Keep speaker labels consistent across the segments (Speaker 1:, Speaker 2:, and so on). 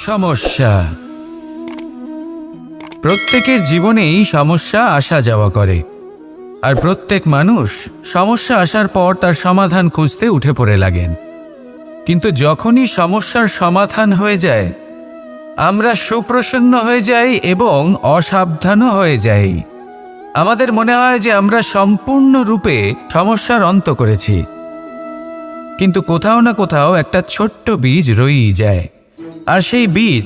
Speaker 1: সমস্যা। প্রত্যেকের জীবনেই সমস্যা আসা যাওয়া করে, আর প্রত্যেক মানুষ সমস্যা আসার পর তার সমাধান খুঁজতে উঠে পড়ে লাগেন। কিন্তু যখনই সমস্যার সমাধান হয়ে যায়, আমরা সুপ্রসন্ন হয়ে যাই এবং অসাবধানও হয়ে যাই। আমাদের মনে হয় যে আমরা সম্পূর্ণরূপে সমস্যার অন্ত করেছি, কিন্তু কোথাও না কোথাও একটা ছোট্ট বীজ রয়েই যায়, আর সেই বীজ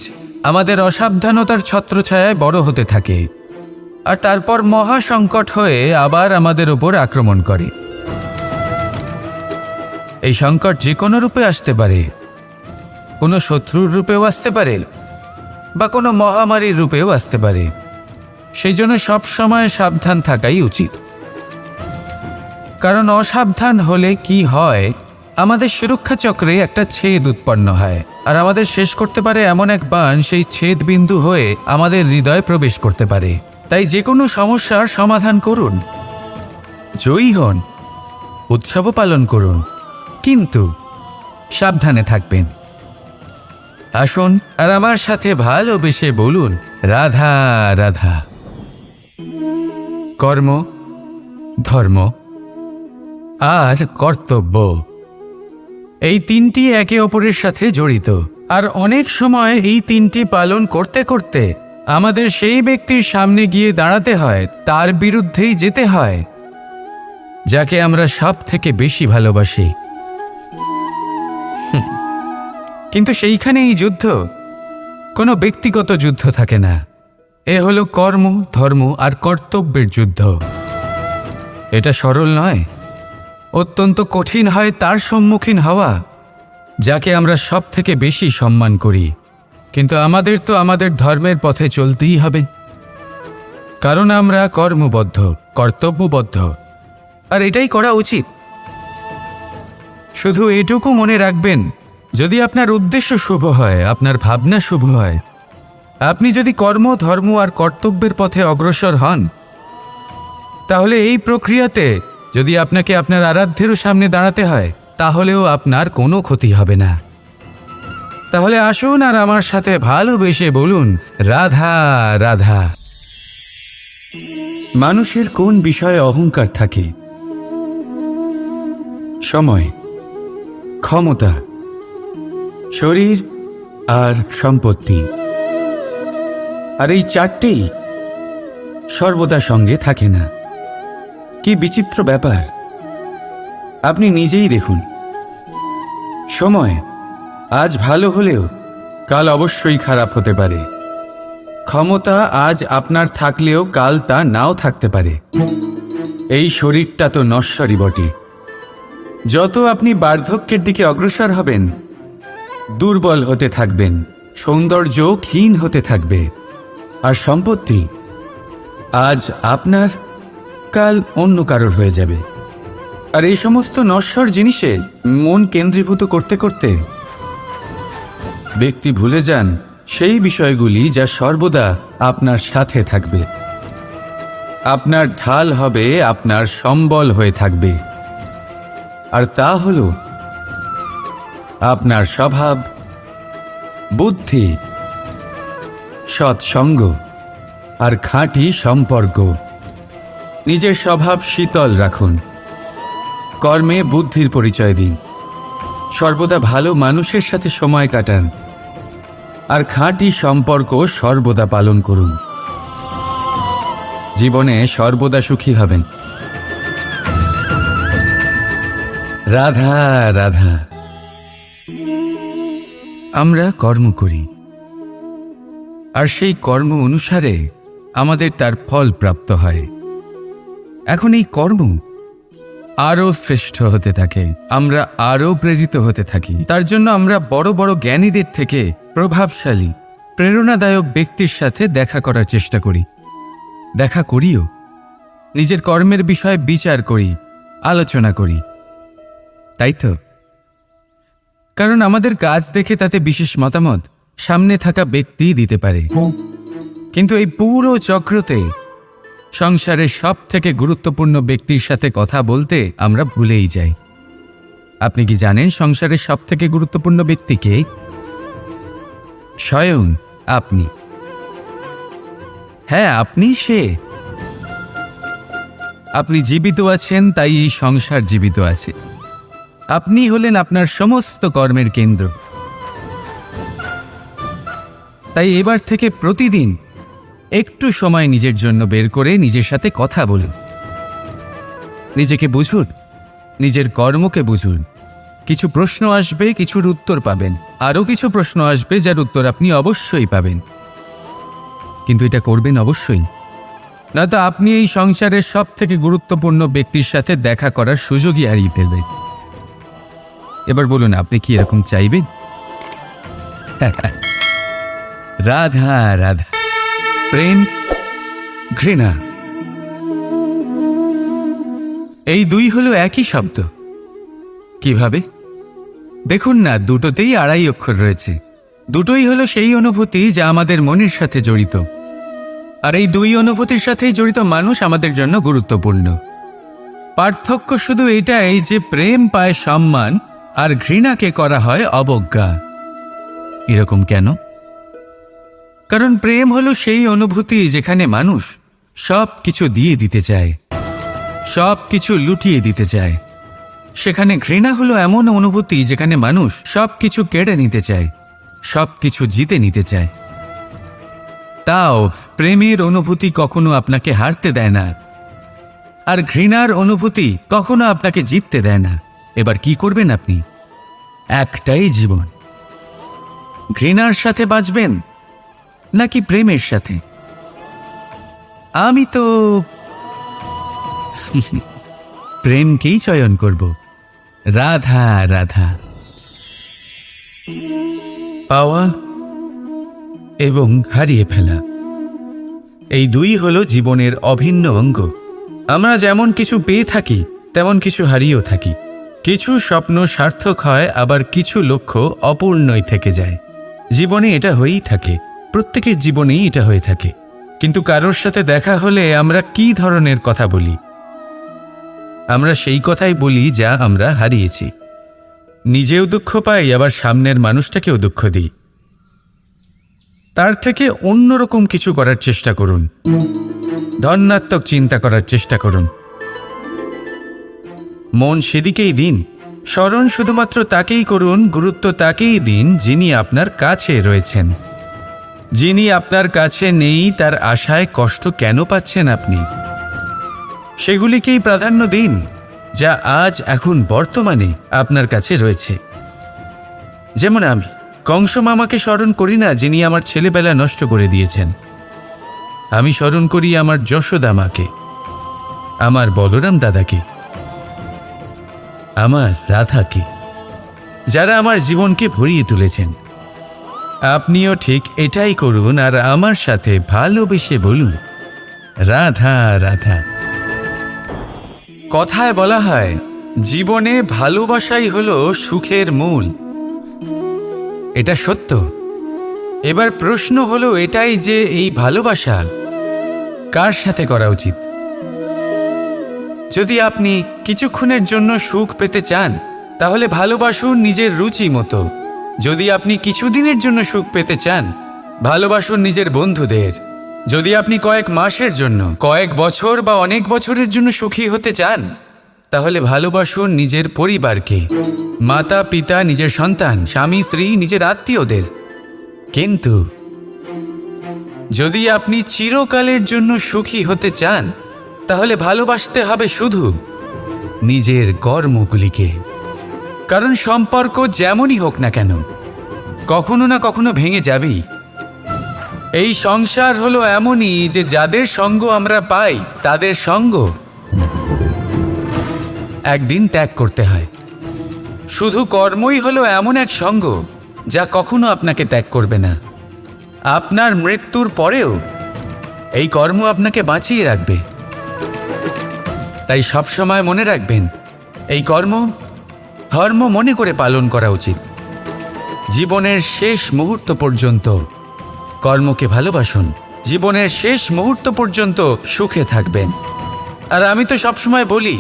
Speaker 1: আমাদের অসাবধানতার ছত্রছায়ায় বড় হতে থাকে, আর তারপর মহা সংকট হয়ে আবার আমাদের উপর আক্রমণ করে। এই সংকট যে কোনো রূপে আসতে পারে, কোনো শত্রুর রূপেও আসতে পারে, বা কোনো মহামারীর রূপেও আসতে পারে। সেই জন্য সবসময় সাবধান থাকাই উচিত, কারণ অসাবধান হলে কি হয়, আমাদের সুরক্ষা চক্রে একটা ছেদ উৎপন্ন হয়, আর আমাদের শেষ করতে পারে এমন এক বাণ সেই ছেদ বিন্দু হয়ে আমাদের হৃদয়ে প্রবেশ করতে পারে। তাই যে কোনো সমস্যার সমাধান করুন, জয়ী হন, উৎসবও পালন করুন, কিন্তু সাবধানে থাকবেন। আসুন আর আমার সাথে ভালোবেসে বলুন, রাধা রাধা। কর্ম, ধর্ম আর কর্তব্য, এই তিনটি একে অপরের সাথে জড়িত, আর অনেক সময় এই তিনটি পালন করতে করতে আমাদের সেই ব্যক্তির সামনে গিয়ে দাঁড়াতে হয়, তার বিরুদ্ধেই যেতে হয়, যাকে আমরা সব থেকে বেশি ভালোবাসি। কিন্তু সেইখানে এই যুদ্ধ কোনো ব্যক্তিগত যুদ্ধ থাকে না, এ হলো কর্ম, ধর্ম আর কর্তব্যের যুদ্ধ। এটা সরল নয়, অত্যন্ত কঠিন হয় তার সম্মুখীন হওয়া যাকে আমরা সব থেকে বেশি সম্মান করি। কিন্তু আমাদের তো আমাদের ধর্মের পথে চলতেই হবে, কারণ আমরা কর্মবদ্ধ, কর্তব্যবদ্ধ, আর এটাই করা উচিত। শুধু এটুকু মনে রাখবেন, যদি আপনার উদ্দেশ্য শুভ হয়, আপনার ভাবনা শুভ হয়, আপনি যদি কর্ম, ধর্ম আর কর্তব্যের পথে অগ্রসর হন, তাহলে এই প্রক্রিয়াতে যদি আপনাকে আপনার আরাধ্যেরও সামনে দাঁড়াতে হয়, তাহলেও আপনার কোনো ক্ষতি হবে না। তাহলে আসুন আর আমার সাথে ভালোবেসে বলুন, রাধা রাধা। মানুষের কোন বিষয়ে অহংকার থাকে? সময়, ক্ষমতা, শরীর আর সম্পত্তি। আর এই চারটেই সর্বদা সঙ্গে থাকে না। কি বিচিত্র ব্যাপার! আপনি নিজেই দেখুন, সময় আজ ভালো হলেও কাল অবশ্যই খারাপ হতে পারে। ক্ষমতা আজ আপনার থাকলেও কাল তা নাও থাকতে পারে। এই শরীরটা তো নশ্বরই বটে। যত আপনি বার্ধক্যের দিকে অগ্রসর হবেন, দুর্বল হতে থাকবেন, সৌন্দর্য ক্ষীণ হতে থাকবে। আর সম্পত্তি আজ আপনার, কাল অন্য কারোর হয়ে যাবে। আর এই সমস্ত নশ্বর জিনিসে মন কেন্দ্রীভূত করতে করতে ব্যক্তি ভুলে যান সেই বিষয়গুলি যা সর্বদা আপনার সাথে থাকবে, আপনার ঢাল হবে, আপনার সম্বল হয়ে থাকবে। আর তা হল আপনার স্বভাব, বুদ্ধি, সৎসঙ্গ আর খাঁটি সম্পর্ক। নিজের স্বভাব শীতল রাখুন, কর্মে বুদ্ধির পরিচয় দিন, সর্বদা ভালো মানুষের সাথে সময় কাটান, আর খাঁটি সম্পর্ক সর্বদা পালন করুন। জীবনে সর্বদা সুখী হবেন। রাধা রাধা। আমরা কর্ম করি, আর সেই কর্ম অনুসারে আমাদের তার ফল প্রাপ্ত হয়। এখন এই কর্ম আরও শ্রেষ্ঠ হতে থাকে, আমরা আরও প্রেরিত হতে থাকি। তার জন্য আমরা বড় বড় জ্ঞানীদের থেকে প্রভাবশালী, প্রেরণাদায়ক ব্যক্তির সাথে দেখা করার চেষ্টা করি, দেখা করিও। নিজের কর্মের বিষয়ে বিচার করি, আলোচনা করি, তাই তো? কারণ আমাদের কাজ দেখে তাতে বিশেষ মতামত সামনে থাকা ব্যক্তি দিতে পারে। কিন্তু এই পুরো চক্রতে সংসারের সব থেকে গুরুত্বপূর্ণ ব্যক্তির সাথে কথা বলতে আমরা ভুলেই যাই। আপনি কি জানেন সংসারের সব থেকে গুরুত্বপূর্ণ ব্যক্তি কে? স্বয়ং আপনি। হ্যাঁ, আপনি সে। আপনি জীবিত আছেন, তাই এই সংসার জীবিত আছে। আপনি হলেন আপনার সমস্ত কর্মের কেন্দ্র। তাই এবার থেকে প্রতিদিন একটু সময় নিজের জন্য বের করে নিজের সাথে কথা বলুন। নিজেকে বুঝুন, নিজের কর্মকে বুঝুন। কিছু প্রশ্ন আসবে, কিছুর উত্তর পাবেন। আরও কিছু প্রশ্ন আসবে যার উত্তর আপনি অবশ্যই পাবেন, কিন্তু এটা করবেন অবশ্যই, নয়তো আপনি এই সংসারের সব থেকে গুরুত্বপূর্ণ ব্যক্তির সাথে দেখা করার সুযোগই হারিয়ে ফেলবেন। এবার বলুন, আপনি কি এরকম চাইবেন? রাধা রাধা, প্রেম, ঘৃণা, এই দুই হলো একই শব্দ। কিভাবে? দেখুন না, দুটোতেই আড়াই অক্ষর রয়েছে। দুটোই হলো সেই অনুভূতি যা আমাদের মনের সাথে জড়িত, আর এই দুই অনুভূতির সাথেই জড়িত মানুষ আমাদের জন্য গুরুত্বপূর্ণ। পার্থক্য শুধু এটাই যে প্রেম পায় সম্মান আর ঘৃণাকে করা হয় অবজ্ঞা। এরকম কেন? কারণ প্রেম হলো সেই অনুভূতি যেখানে মানুষ সব কিছু দিয়ে দিতে চায়, সব কিছু লুটিয়ে দিতে চায়। সেখানে ঘৃণা হলো এমন অনুভূতি যেখানে মানুষ সব কিছু কেড়ে নিতে চায়, সব কিছু জিতে নিতে চায়। তাও প্রেমের অনুভূতি কখনো আপনাকে হারতে দেয় না, আর ঘৃণার অনুভূতি কখনো আপনাকে জিততে দেয় না। এবার কি করবেন আপনি? একটাই জীবন। ঘৃণার সাথে বাঁচবেন নাকি প্রেমের সাথে? আমি তো প্রেমকেই চয়ন করব। রাধা রাধা। পাওয়া এবং হারিয়ে ফেলা, এই দুই হলো জীবনের অভিন্ন অঙ্গ। আমরা যেমন কিছু পেয়ে থাকি, তেমন কিছু হারিয়েও থাকি। কিছু স্বপ্ন সার্থক হয়, আবার কিছু লক্ষ্য অপূর্ণই থেকে যায়। জীবনে এটা হয়েই থাকে, প্রত্যেকের জীবনেই এটা হয়ে থাকে। কিন্তু কারোর সাথে দেখা হলে আমরা কি ধরনের কথা বলি? আমরা সেই কথাই বলি যা আমরা হারিয়েছি। নিজেও দুঃখ পাই, আবার সামনের মানুষটাকেও দুঃখ দিই। তার থেকে অন্যরকম কিছু করার চেষ্টা করুন, ধনাত্মক চিন্তা করার চেষ্টা করুন। মন সেদিকেই দিন, স্মরণ শুধুমাত্র তাকেই করুন, গুরুত্ব তাকেই দিন যিনি আপনার কাছে রয়েছেন। যিনি আপনার কাছে নেই তার আশায় কষ্ট কেন পাচ্ছেন আপনি? সেগুলিকেই প্রাধান্য দিন যা আজ এখন বর্তমানে আপনার কাছে রয়েছে। যেমন আমি কংস মামাকে স্মরণ করি না, যিনি আমার ছেলেবেলা নষ্ট করে দিয়েছেন। আমি স্মরণ করি আমার যশোদা মাকে, আমার বলরাম দাদাকে, আমার রাধাকে, যারা আমার জীবনকে ভরিয়ে তুলেছেন। আপনিও ঠিক এটাই করুন, আর আমার সাথে ভালোবেসে বলুন, রাধা রাধা। কথায় বলা হয়, জীবনে ভালোবাসাই হলো সুখের মূল। এটা সত্য। এবার প্রশ্ন হলো এটাই যে এই ভালোবাসা কার সাথে করা উচিত? যদি আপনি কিছুক্ষণের জন্য সুখ পেতে চান, তাহলে ভালোবাসুন নিজের রুচি মতো। যদি আপনি কিছুদিনের জন্য সুখ পেতে চান, ভালোবাসুন নিজের বন্ধুদের। যদি আপনি কয়েক মাসের জন্য, কয়েক বছর বা অনেক বছরের জন্য সুখী হতে চান, তাহলে ভালোবাসুন নিজের পরিবারকে, মাতা পিতা, নিজের সন্তান, স্বামী স্ত্রী, নিজের আত্মীয়দের। কিন্তু যদি আপনি চিরকালের জন্য সুখী হতে চান, তাহলে ভালোবাসতে হবে শুধু নিজের কর্মগুলিকে। কারণ সম্পর্ক যেমনই হোক না কেন, কখনো না কখনো ভেঙে যাবেই। এই সংসার হলো এমনই যে যাদের সঙ্গ আমরা পাই, তাদের সঙ্গ একদিন ত্যাগ করতে হয়। শুধু কর্মই হলো এমন এক সঙ্গ যা কখনো আপনাকে ত্যাগ করবে না। আপনার মৃত্যুর পরেও এই কর্ম আপনাকে বাঁচিয়ে রাখবে। তাই সবসময় মনে রাখবেন, এই কর্ম ধর্ম মনে করে পালন করা উচিত। জীবনের শেষ মুহূর্ত পর্যন্ত কর্মকে ভালোবাসুন, জীবনের শেষ মুহূর্ত পর্যন্ত সুখে থাকবেন। আর আমি তো সবসময় বলি,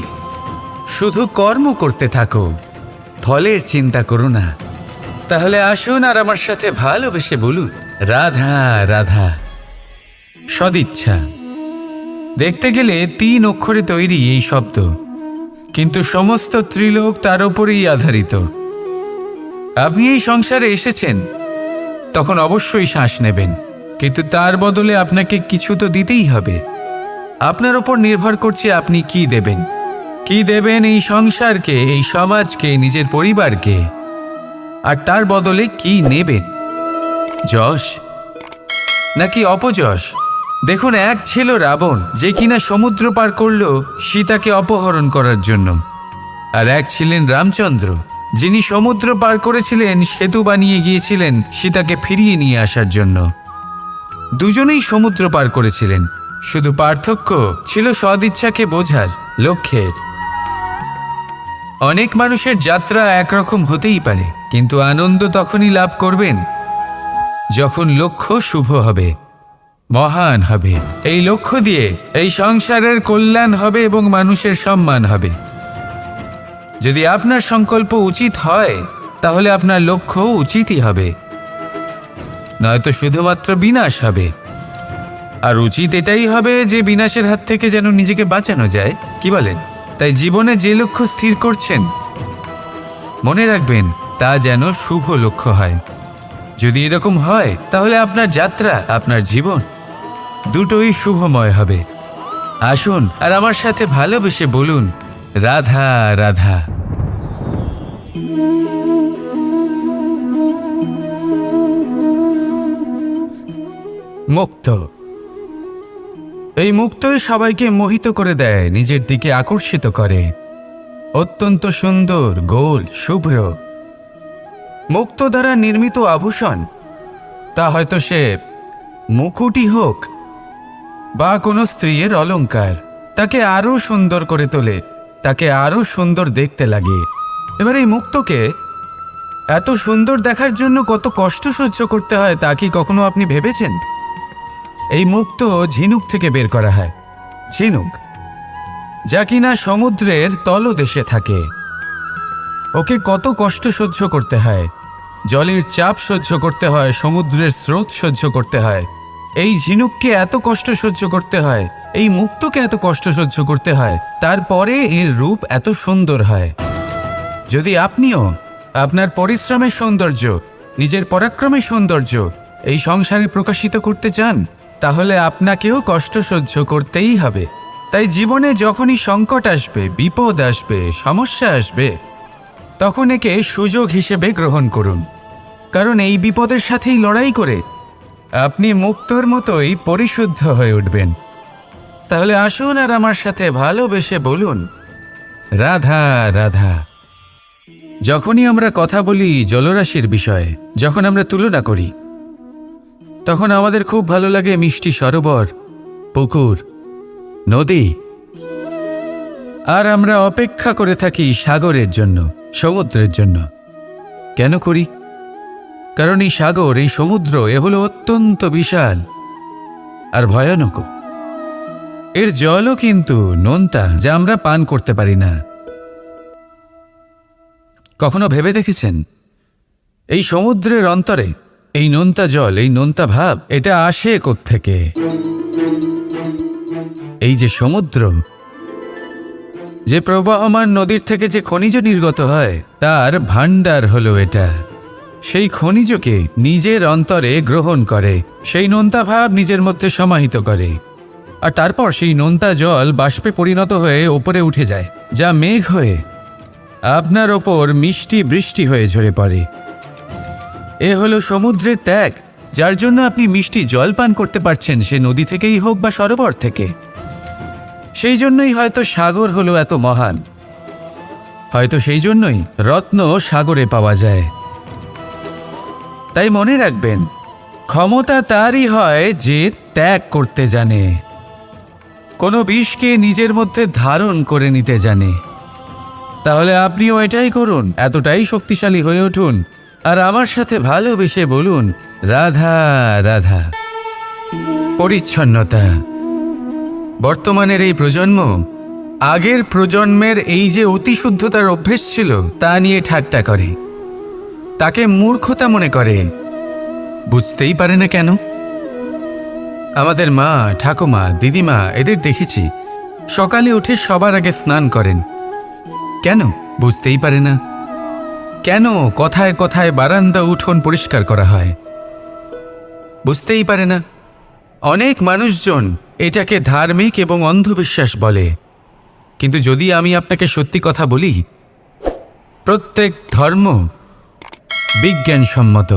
Speaker 1: শুধু কর্ম করতে থাকো, ফলের চিন্তা করো না। তাহলে আসুন আর আমার সাথে ভালোবেসে বলুন, রাধা রাধা। সদিচ্ছা। দেখতে গেলে 3 অক্ষরে তৈরি এই শব্দ, কিন্তু সমস্ত ত্রিলোক তার উপরেই আধারিত। আপনি এই সংসারে এসেছেন, তখন অবশ্যই শ্বাস নেবেন, কিন্তু তার বদলে আপনাকে কিছু তো দিতেই হবে। আপনার উপর নির্ভর করছে আপনি কি দেবেন। কি দেবেন এই সংসারকে, এই সমাজকে, নিজের পরিবারকে, আর তার বদলে কি নেবেন? যশ নাকি অপযশ? দেখুন, এক ছিল রাবণ, যে কিনা সমুদ্র পার করল সীতাকে অপহরণ করার জন্য, আর এক ছিলেন রামচন্দ্র, যিনি সমুদ্র পার করেছিলেন, সেতু বানিয়ে গিয়েছিলেন সীতাকে ফিরিয়ে নিয়ে আসার জন্য। দুজনেই সমুদ্র পার করেছিলেন, শুধু পার্থক্য ছিল সদিচ্ছাকে বোঝার লক্ষ্যের। অনেক মানুষের যাত্রা একরকম হতেই পারে, কিন্তু আনন্দ তখনই লাভ করবেন যখন লক্ষ্য শুভ হবে, মহান হবে। এই লক্ষ্য দিয়ে এই সংসারের কল্যাণ হবে এবং মানুষের সম্মান হবে। যদি আপনার সংকল্প উচিত হয়, তাহলে আপনার লক্ষ্য উচিতই হবে, নয়তো শুধুমাত্র বিনাশ হবে। আর উচিত এটাই হবে যে বিনাশের হাত থেকে যেন নিজেকে বাঁচানো যায়, কি বলেন? তাই জীবনে যে লক্ষ্য স্থির করছেন, মনে রাখবেন তা যেন শুভ লক্ষ্য হয়। যদি এরকম হয়, তাহলে আপনার যাত্রা, আপনার জীবন দুটোই শুভময় হবে। আসুন আর আমার সাথে ভালোবেসে বলুন, রাধা রাধা। মুক্ত। এই মুক্তই সবাইকে মোহিত করে দেয়, নিজের দিকে আকর্ষিত করে। অত্যন্ত সুন্দর, গোল, শুভ্র। মুক্ত দ্বারা নির্মিত আভূষণ, তা হয়তো সে মুকুটই হোক বা কোনো স্ত্রীর অলংকার, তাকে আরও সুন্দর করে তোলে, তাকে আরও সুন্দর দেখতে লাগে। এবার এই মুক্তকে এত সুন্দর দেখার জন্য কত কষ্ট সহ্য করতে হয়, তা কি কখনো আপনি ভেবেছেন? এই মুক্ত ঝিনুক থেকে বের করা হয়। ঝিনুক, যা কিনা সমুদ্রের তলদেশে থাকে। ওকে কত কষ্ট সহ্য করতে হয়, জলের চাপ সহ্য করতে হয়, সমুদ্রের স্রোত সহ্য করতে হয়। এই ঝিনুককে এত কষ্ট সহ্য করতে হয়, এই মুক্তকে এত কষ্ট সহ্য করতে হয়, তারপরে এর রূপ এত সুন্দর হয়। যদি আপনিও আপনার পরিশ্রমের সৌন্দর্য, নিজের পরাক্রমের সৌন্দর্য এই সংসারে প্রকাশিত করতে চান, তাহলে আপনাকেও কষ্ট সহ্য করতেই হবে। তাই জীবনে যখনই সংকট আসবে, বিপদ আসবে, সমস্যা আসবে, তখন একে সুযোগ হিসেবে গ্রহণ করুন। কারণ এই বিপদের সাথেই লড়াই করে আপনি মুক্তর মতোই পরিশুদ্ধ হয়ে উঠবেন। তাহলে আসুন আর আমার সাথে ভালোবেসে বলুন, রাধা রাধা। যখনই আমরা কথা বলি জলরাশির বিষয়ে, যখন আমরা তুলনা করি, তখন আমাদের খুব ভালো লাগে মিষ্টি সরোবর, পুকুর, নদী। আর আমরা অপেক্ষা করে থাকি সাগরের জন্য, সমুদ্রের জন্য। কেন করি? কারণ এই সাগর, এই সমুদ্র, এ হলো অত্যন্ত বিশাল আর ভয়ানক। এর জলও কিন্তু নোনতা, যা আমরা পান করতে পারি না। কখনো ভেবে দেখেছেন এই সমুদ্রের অন্তরে এই নোনতা জল, এই নোনতা ভাব, এটা আসে কোত্থেকে? এই যে সমুদ্র, যে প্রবাহমান নদীর থেকে যে খনিজ নির্গত হয়, তার ভাণ্ডার হলো এটা। সেই খনিজকে নিজের অন্তরে গ্রহণ করে, সেই নোনতা ভাব নিজের মধ্যে সমাহিত করে, আর তারপর সেই নোনতা জল বাষ্পে পরিণত হয়ে ওপরে উঠে যায়, যা মেঘ হয়ে আপনার ওপর মিষ্টি বৃষ্টি হয়ে ঝরে পড়ে। এ হলো সমুদ্রের ত্যাগ, যার জন্য আপনি মিষ্টি জল পান করতে পারছেন, সে নদী থেকেই হোক বা সরোবর থেকে। সেই জন্যই হয়তো সাগর হলো এত মহান, হয়তো সেই জন্যই রত্ন সাগরে পাওয়া যায়। তাই মনে রাখবেন, ক্ষমতা তারই হয় যে ত্যাগ করতে জানে, কোনো বিষকে নিজের মধ্যে ধারণ করে নিতে জানে। তাহলে আপনিও এটাই করুন, এতটাই শক্তিশালী হয়ে উঠুন, আর আমার সাথে ভালোবেসে বলুন, রাধা রাধা। পরিচ্ছন্নতা। বর্তমানের এই প্রজন্ম আগের প্রজন্মের এই যে অতিশুদ্ধতার অভ্যেস ছিল, তা নিয়ে ঠাট্টা করে। তাকে মূর্খতা মনে করে। বুঝতেই পারে না কেন। আমাদের মা, ঠাকুমা, দিদিমা এদের দেখেছি সকালে উঠে সবার আগে স্নান করেন। কেন? বুঝতেই পারে না। কেন কথায় কথায় বারান্দা উঠোন পরিষ্কার করা হয়? বুঝতেই পারে না। অনেক মানুষজন এটাকে ধার্মিক এবং অন্ধবিশ্বাস বলে, কিন্তু যদি আমি আপনাকে সত্যি কথা বলি, প্রত্যেক ধর্ম বিজ্ঞানসম্মত।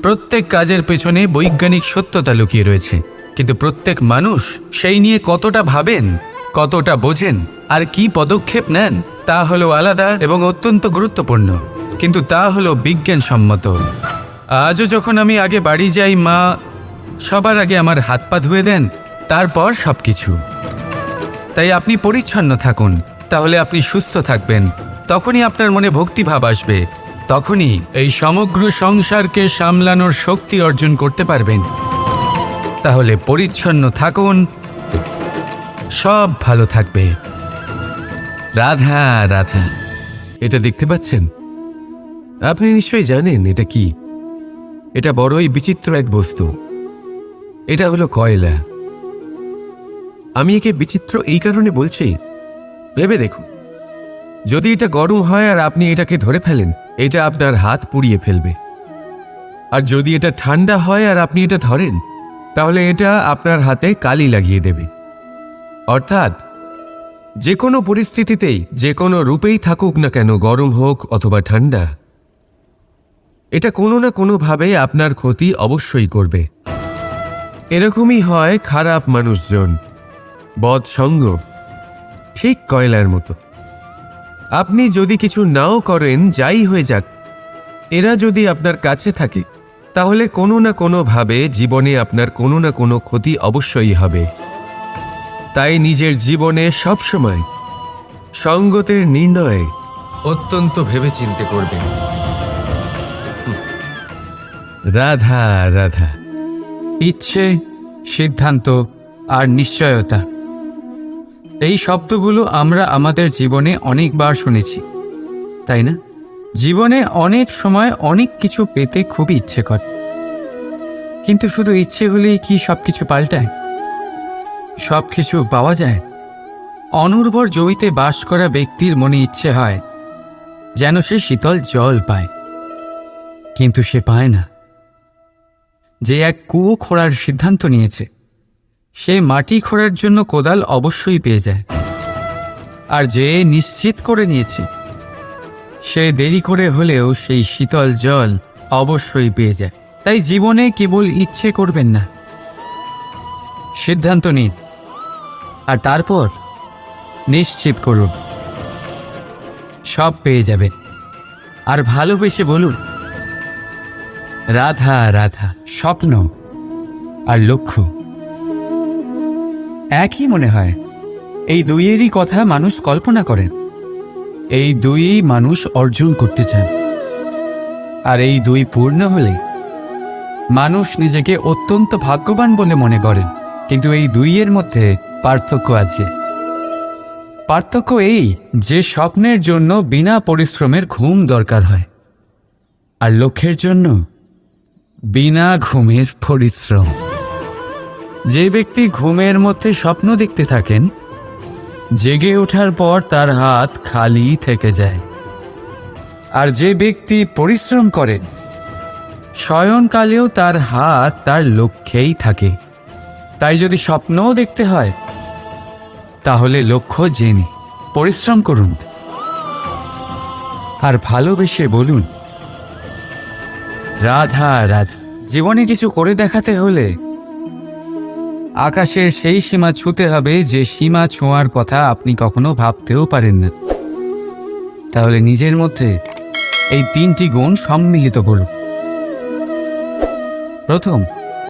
Speaker 1: প্রত্যেক কাজের পেছনে বৈজ্ঞানিক সত্যতা লুকিয়ে রয়েছে, কিন্তু প্রত্যেক মানুষ সেই নিয়ে কতটা ভাবেন, কতটা বোঝেন আর কি পদক্ষেপ নেন তা হলো আলাদা এবং অত্যন্ত গুরুত্বপূর্ণ, কিন্তু তা হলো বিজ্ঞানসম্মত। আজও যখন আমি আগে বাড়ি যাই, মা সবার আগে আমার হাত পা ধুয়ে দেন, তারপর সবকিছু। তাই আপনি পরিচ্ছন্ন থাকুন, তাহলে আপনি সুস্থ থাকবেন। তখনই আপনার মনে ভক্তিভাব আসবে, তখনই এই সমগ্র সংসারকে সামলানোর শক্তি অর্জন করতে পারবেন। তাহলে পরিচ্ছন্ন থাকুন, সব ভালো থাকবে। রাধা রাধা।
Speaker 2: এটা দেখতে পাচ্ছেন? আপনি নিশ্চয়ই জানেন এটা কি। এটা বড়ই বিচিত্র এক বস্তু। এটা হলো কয়লা। আমি একে বিচিত্র এই কারণে বলছি, ভেবে দেখুন, যদি এটা গরম হয় আর আপনি এটাকে ধরে ফেলেন, এটা আপনার হাত পুড়িয়ে ফেলবে। আর যদি এটা ঠান্ডা হয় আর আপনি এটা ধরেন, তাহলে এটা আপনার হাতে কালি লাগিয়ে দেবে। অর্থাৎ যে কোনো পরিস্থিতিতেই, যে কোনো রূপেই থাকুক না কেন, গরম হোক অথবা ঠান্ডা, এটা কোনো না কোনোভাবে আপনার ক্ষতি অবশ্যই করবে। এরকমই হয় খারাপ মানুষজন, বদসঙ্গ, ঠিক কয়লার মতো। আপনি যদি কিছু নাও করেন, যাই হয়ে যাক, এরা যদি আপনার কাছে থাকে, তাহলে কোনো না কোনোভাবে জীবনে আপনার কোনো না কোনো ক্ষতি অবশ্যই হবে। তাই নিজের জীবনে সবসময় সঙ্গতের নির্ণয় অত্যন্ত ভেবেচিন্তে করবেন।
Speaker 1: রাধা রাধা। ইচ্ছে, সিদ্ধান্ত আর নিশ্চয়তা, এই শব্দগুলো আমরা আমাদের জীবনে অনেকবার শুনেছি, তাই না? জীবনে অনেক সময় অনেক কিছু পেতে খুবই ইচ্ছে করে, কিন্তু শুধু ইচ্ছে হলেই কি সব কিছু পাল্টায়? সব কিছু পাওয়া যায়? অনুর্বর জমিতে বাস করা ব্যক্তির মনে ইচ্ছে হয় যেন সে শীতল জল পায়, কিন্তু সে পায় না। যে এক কুয়ো খোঁড়ার সিদ্ধান্ত নিয়েছে, সে মাটি খোঁড়ার জন্য কোদাল অবশ্যই পেয়ে যায়। আর যে নিশ্চিত করে নিয়েছে, সে দেরি করে হলেও সেই শীতল জল অবশ্যই পেয়ে যায়। তাই জীবনে কেবল ইচ্ছে করবেন না, সিদ্ধান্ত নিন আর তারপর নিশ্চিত করুন, সব পেয়ে যাবেন। আর ভালোবেসে বলুন, রাধা রাধা। স্বপ্ন আর লক্ষ্য একই মনে হয়। এই দুইয়েরই কথা মানুষ কল্পনা করেন, এই দুইই মানুষ অর্জন করতে চান। আর এই দুই পূর্ণ হলে মানুষ নিজেকে অত্যন্ত ভাগ্যবান বলে মনে করেন। কিন্তু এই দুইয়ের মধ্যে পার্থক্য আছে। পার্থক্য এই যে স্বপ্নের জন্য বিনা পরিশ্রমের ঘুম দরকার হয়, আর লক্ষ্যের জন্য বিনা ঘুমের পরিশ্রম। যে ব্যক্তি ঘুমের মধ্যে স্বপ্ন দেখতে থাকেন, জেগে ওঠার পর তার হাত খালি থেকে যায়। আর যে ব্যক্তি পরিশ্রম করেন, শয়নকালেও তার হাত তার লক্ষ্যেই থাকে। তাই যদি স্বপ্নও দেখতে হয়, তাহলে লক্ষ্য জেনে পরিশ্রম করুন। আর ভালোবেসে বলুন, রাধা রাধা। জীবনে কিছু করে দেখাতে হলে আকাশের সেই সীমা ছুঁতে হবে যে সীমা ছোঁয়ার কথা আপনি কখনো ভাবতেও পারেন না। তাহলে নিজের মধ্যে এই তিনটি গুণ সম্মিলিত করুন। প্রথম,